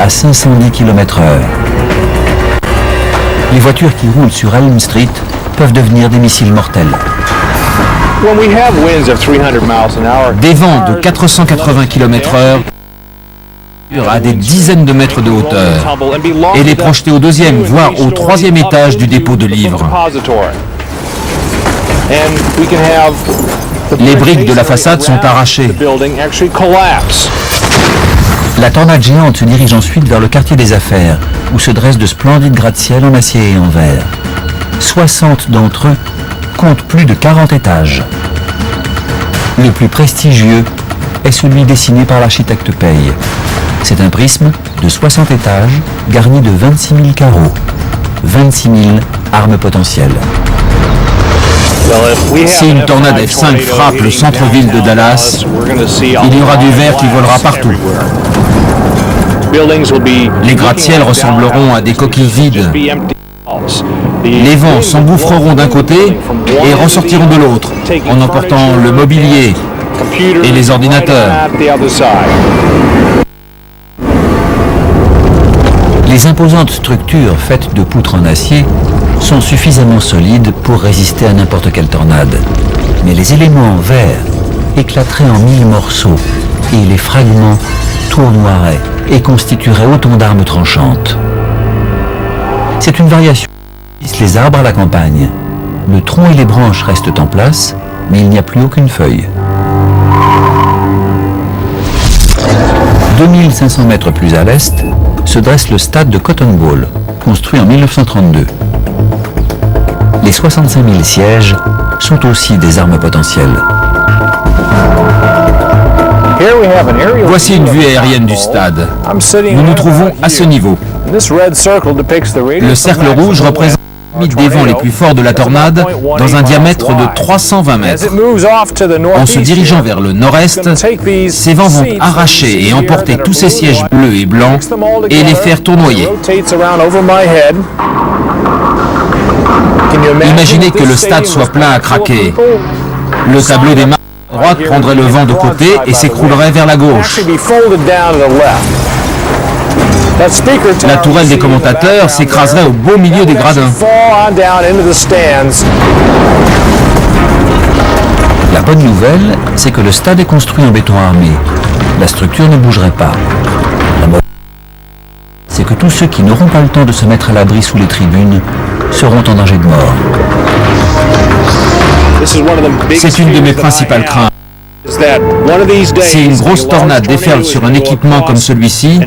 à 510 km/h. Les voitures qui roulent sur Elm Street peuvent devenir des missiles mortels. Des vents de 480 km/h à des dizaines de mètres de hauteur et les projeter au deuxième, voire au troisième étage du dépôt de livres. Les briques de la façade sont arrachées. La tornade géante se dirige ensuite vers le quartier des affaires, où se dressent de splendides gratte-ciel en acier et en verre. 60 d'entre eux comptent plus de 40 étages. Le plus prestigieux est celui dessiné par l'architecte Paye. C'est un prisme de 60 étages garni de 26 000 carreaux. 26 000 armes potentielles. Si une tornade F5 frappe le centre-ville de Dallas, il y aura du verre qui volera partout. Les gratte-ciels ressembleront à des coquilles vides. Les vents s'engouffreront d'un côté et ressortiront de l'autre, en emportant le mobilier et les ordinateurs. Les imposantes structures faites de poutres en acier sont suffisamment solides pour résister à n'importe quelle tornade. Mais les éléments en verre éclateraient en 1000 morceaux et les fragments tournoieraient et constitueraient autant d'armes tranchantes. C'est une variation qui vise les arbres à la campagne. Le tronc et les branches restent en place, mais il n'y a plus aucune feuille. 2500 mètres plus à l'est se dresse le stade de Cotton Bowl, construit en 1932. Les 65 000 sièges sont aussi des armes potentielles. Voici une vue aérienne du stade. Nous nous trouvons à ce niveau. Le cercle rouge représente la limite des vents les plus forts de la tornade dans un diamètre de 320 mètres. En se dirigeant vers le nord-est, ces vents vont arracher et emporter tous ces sièges bleus et blancs et les faire tournoyer. Imaginez que le stade soit plein à craquer. Le tableau des marques à droite prendrait le vent de côté et s'écroulerait vers la gauche. La tourelle des commentateurs s'écraserait au beau milieu des gradins. La bonne nouvelle, c'est que le stade est construit en béton armé. La structure ne bougerait pas. La mauvaise, c'est que tous ceux qui n'auront pas le temps de se mettre à l'abri sous les tribunes seront en danger de mort. C'est une de mes principales craintes. Si une grosse tornade déferle sur un équipement comme celui-ci,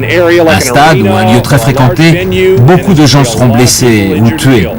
un stade ou un lieu très fréquenté, beaucoup de gens seront blessés ou tués.